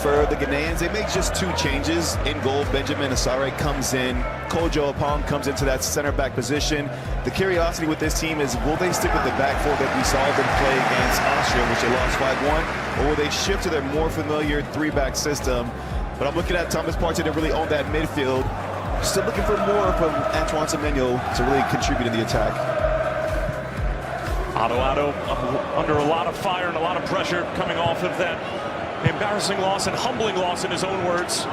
for the Ghanaians, they make just 2 changes. In goal, Benjamin Asare comes in. Kojo Apong comes into that center back position. The curiosity with this team is, will they stick with the back 4 that we saw them play against Austria, which they lost 5-1, or will they shift to their more familiar 3-back system? But I'm looking at Thomas Partey to really own that midfield. Still looking for more from Antoine Semenyo to really contribute in the attack. Otto under a lot of fire and a lot of pressure coming off of that embarrassing loss and humbling loss, in his own words,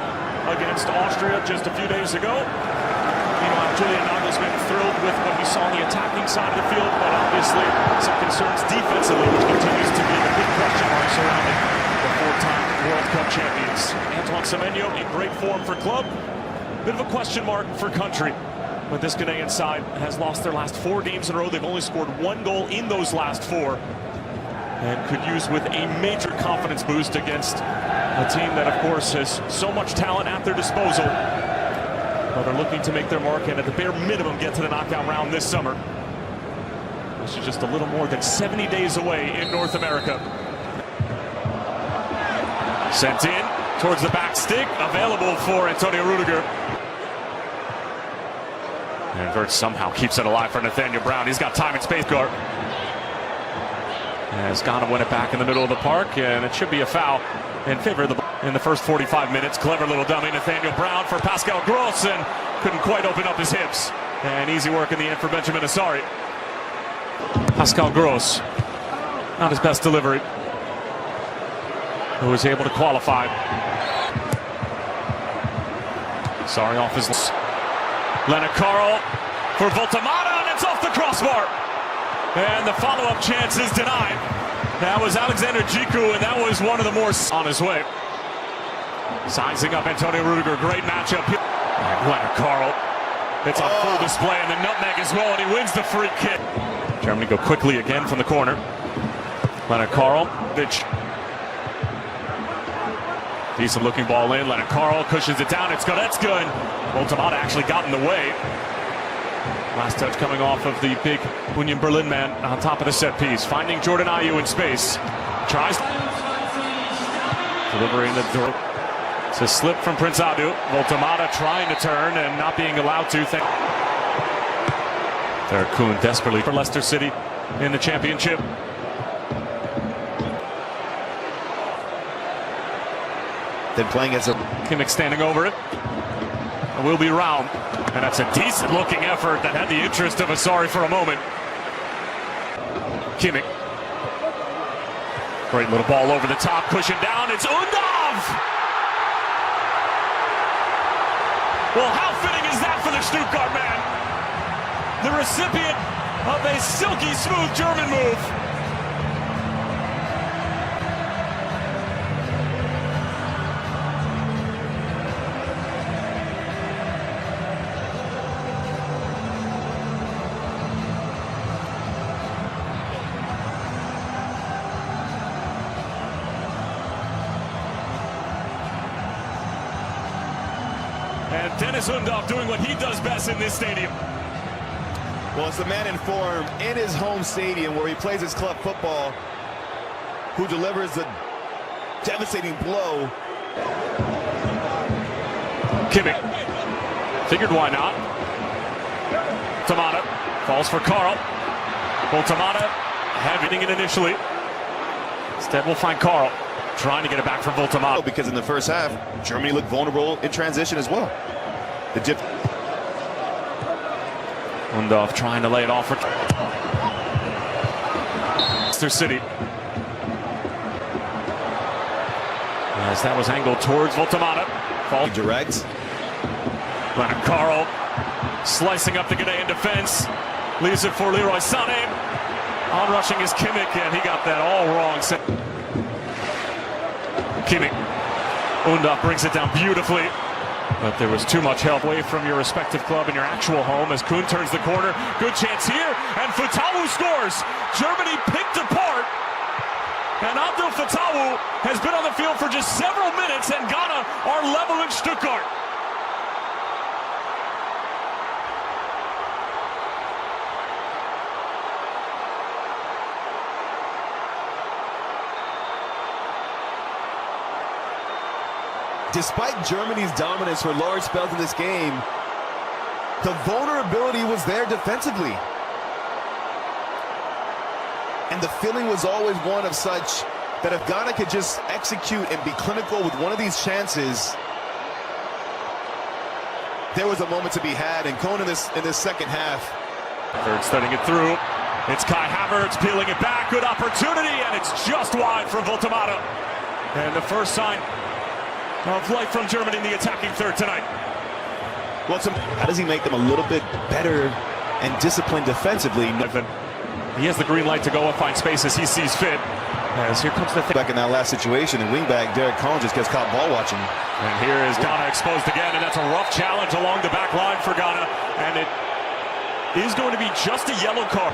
against Austria just a few days ago. Meanwhile, Julian Nagelsmann thrilled with what he saw on the attacking side of the field, but obviously some concerns defensively, which continues to be the big question mark surrounding the 4-time World Cup champions. Antoine Semenyo in great form for club. Bit of a question mark for country. But this Ghanaian side has lost their last 4 games in a row. They've only scored 1 goal in those last 4. And could use with a major confidence boost against a team that, of course, has so much talent at their disposal. But are looking to make their mark and at the bare minimum get to the knockout round this summer. This is just a little more than 70 days away in North America. Sent in towards the back stick, available for Antonio Rudiger. And Vert somehow keeps it alive for Nathaniel Brown. He's got time and space guard. Has got to win it back in the middle of the park, and it should be a foul in favor of the in the first 45 minutes. Clever little dummy, Nathaniel Brown for Pascal Gross, and couldn't quite open up his hips. And easy work in the end for Benjamin Asare. Pascal Gross, not his best delivery, who was able to qualify. Asare off his... Leonard Carl for Voltamata, and it's off the crossbar. And the follow-up chance is denied. That was Alexander Djiku, and that was one of the more on his way. Sizing up Antonio Rudiger, great matchup. And Leonard Carl, it's on full display, and the nutmeg as well, and he wins the free kick. Germany go quickly again from the corner. Leonard Carl, decent looking ball in. Leonard Carl cushions it down. It's Goretzka, and Voltamata actually got in the way. Last touch coming off of the big Union Berlin man on top of the set piece. Finding Jordan Ayew in space. Tries. Delivering the door. It's a slip from Prince Adu. Voltamata trying to turn and not being allowed to. There, Kuhn desperately for Leicester City in the championship. Then playing as a... Kimmich standing over it. And will be round. And that's a decent looking effort that had the interest of Asare for a moment. Kimmich. Great little ball over the top, cushion down. It's Undav! Well, how fitting is that for the Stuttgart man? The recipient of a silky smooth German move. And Dennis Undav doing what he does best in this stadium. Well, it's the man in form in his home stadium where he plays his club football who delivers the devastating blow. Kimmich. Figured why not. Voltamata falls for Carl. Voltamata having it initially. Instead, we'll find Carl trying to get it back from Voltamata. Because in the first half, Germany looked vulnerable in transition as well. The dip. Undav trying to lay it off for Leicester City. As that was angled towards Voltamata. Fall direct. Leonard Carl slicing up the Ghanaian defense. Leaves it for Leroy Sané. On rushing is Kimmich, and he got that all wrong. Kimmich. Undav brings it down beautifully. But there was too much help away from your respective club and your actual home as Kuhn turns the corner. Good chance here, and Fatawu scores. Germany picked apart. And Abdel Fatawu has been on the field for just several minutes, and Ghana are level in Stuttgart. despite Germany's dominance for large spells in this game, the vulnerability was there defensively. And the feeling was always one of such that if Ghana could just execute and be clinical with one of these chances, there was a moment to be had. And going in this second half. Third studying it through. It's Kai Havertz peeling it back. Good opportunity, and it's just wide from Voltemata. And the first sign of life from Germany in the attacking third tonight. Well, how does he make them a little bit better and disciplined defensively? He has the green light to go and find space as he sees fit. As here comes the back in that last situation, and wingback Derek Collins just gets caught ball watching. And here is Ghana exposed again, and that's a rough challenge along the back line for Ghana. And it is going to be just a yellow card.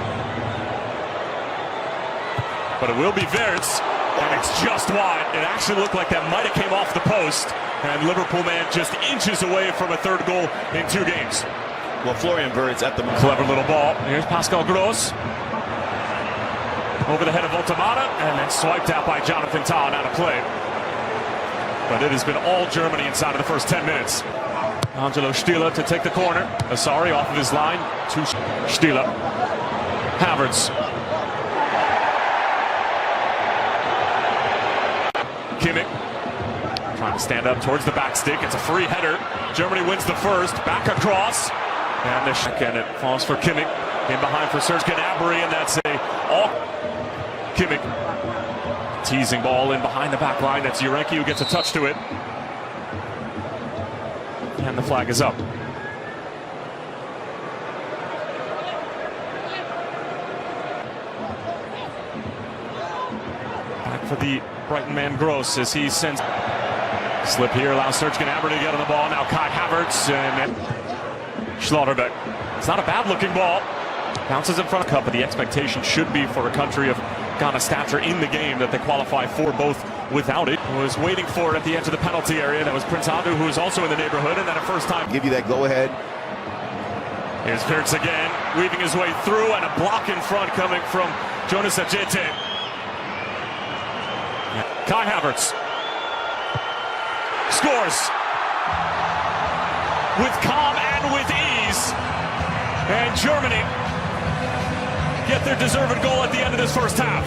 But it will be Verts, and it's just wide. It actually looked like that might have came off the post. And Liverpool man just inches away from a third goal in 2 games. Well, Florian Wirtz at the clever little ball. Here's Pascal Gross. Over the head of Voltemata, and then swiped out by Jonathan Tah and out of play. But it has been all Germany inside of the first 10 minutes. Angelo Stieler to take the corner. Asari off of his line to Stieler. Havertz. Kimmich trying to stand up towards the back stick. It's a free header. Germany wins the first. Back across. And it falls for Kimmich. In behind for Serge Gnabry, and that's Kimmich. Teasing ball in behind the back line. That's Jurenki who gets a touch to it. And the flag is up. Back for the Brighton man Gross as he sends. Slip here allows Serge Gnabry to get on the ball. Now Kai Havertz and Schlotterbeck. It's not a bad looking ball. Bounces in front of cup, but the expectation should be for a country of Ghana's stature in the game that they qualify for both without it. Was waiting for it at the edge of the penalty area. That was Prince Adu, who was also in the neighborhood, and then a first time. Give you that go ahead. Here's Wirtz again, weaving his way through, and a block in front coming from Jonas Ajete. Kai Havertz scores with calm and with ease, and Germany get their deserved goal at the end of this first half.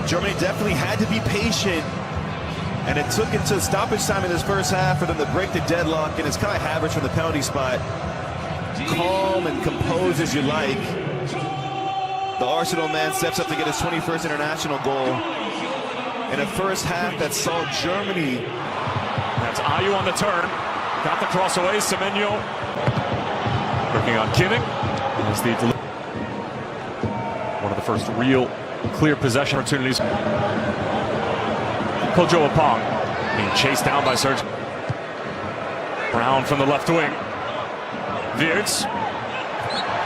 Germany definitely had to be patient, and it took into stoppage time in this first half for them to break the deadlock, and it's Kai Havertz from the penalty spot. Calm and composed as you like. The Arsenal man steps up to get his 21st international goal. In a first half that saw Germany. That's Ayew on the turn. Got the cross away. Semenyo working on Kimmich. One of the first real clear possession opportunities. Kojo Apong being chased down by Serge. Brown from the left wing. Wirtz.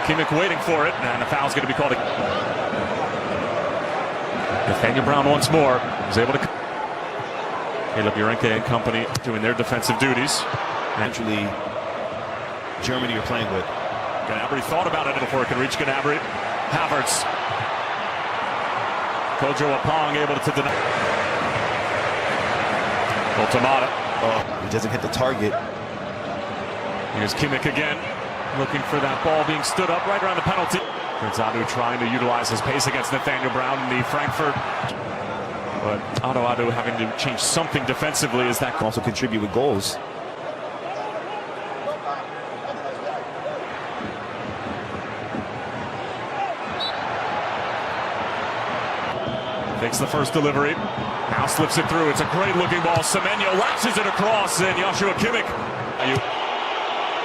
Kimmich waiting for it, and the foul's going to be called. Nathaniel Brown once more was able to. Caleb Jurenki and company doing their defensive duties. Naturally, Germany you're playing with. Gnabry thought about it before it could reach Gnabry. Havertz. Kojo Apong able to deny. Voltemata. Oh, he doesn't hit the target. Here's Kimmich again, looking for that ball being stood up right around the penalty. Prince Adu trying to utilize his pace against Nathaniel Brown in the Frankfurt. But Adu having to change something defensively as that can also contribute with goals. Takes the first delivery. Now slips it through. It's a great looking ball. Semenyo lashes it across, and Joshua Kimmich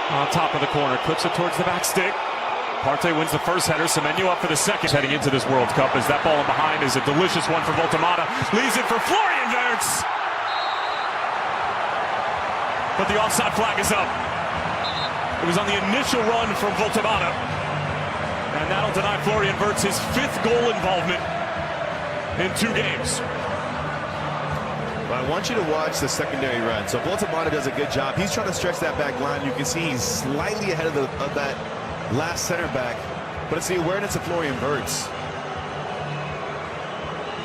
on top of the corner, clips it towards the back stick. Partey wins the first header. Semenyo up for the second. Heading into this World Cup as that ball in behind is a delicious one for Voltemata. Leaves it for Florian Wirtz. But the offside flag is up. It was on the initial run from Voltemata. And that'll deny Florian Wirtz his 5th goal involvement in 2 games. But I want you to watch the secondary run. So Baltimore does a good job. He's trying to stretch that back line. You can see he's slightly ahead of that last center back. But it's the awareness of Florian Wirtz.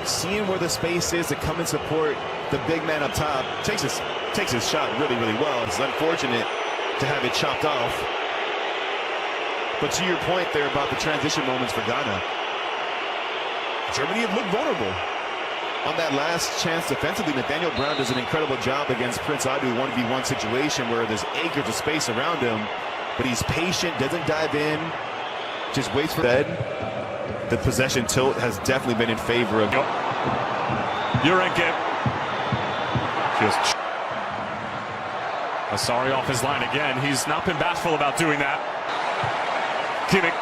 Seeing where the space is to come and support the big man up top. Takes his shot really, really well. It's unfortunate to have it chopped off. But to your point there about the transition moments for Ghana, Germany had looked vulnerable on that last chance defensively. Nathaniel Brown does an incredible job against Prince Adu 1v1 situation where there's acres of space around him, but he's patient, doesn't dive in, just waits for that. The possession tilt has definitely been in favor of Urenke. Just Asari off his line again. He's not been bashful about doing that. Kimmich,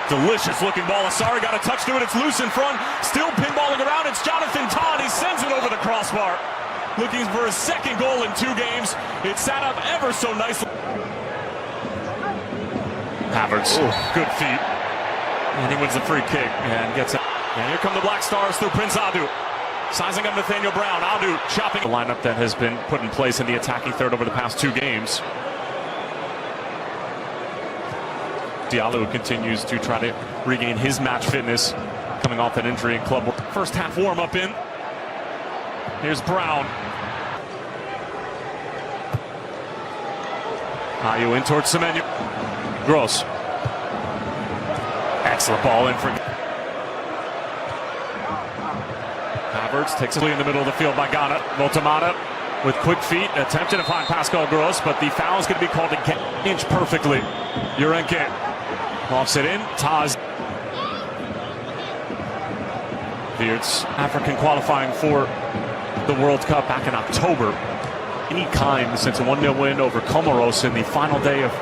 delicious looking ball. Asari got a touch to it. It's loose in front. Still pinballing around. It's Jonathan Todd. He sends it over the crossbar. Looking for his second goal in 2 games. It sat up ever so nicely. Havertz, good feet. And he wins the free kick and gets it. And here come the Black Stars through Prince Adu. Sizing up Nathaniel Brown. Adu chopping the lineup that has been put in place in the attacking third over the past 2 games. Diallo continues to try to regain his match fitness coming off that injury in club. First half warm up in. Here's Brown. Ayu in towards Semenyo. Gross. Excellent ball in for Havertz. Takes it in the middle of the field by Ghana. Motamana with quick feet attempted to find Pascal Gross, but the foul is going to be called again. Inch perfectly. Urenke offs it in. Taz. Wirtz, African qualifying for the World Cup back in October. Any kind since a 1-0 win over Comoros in the final day of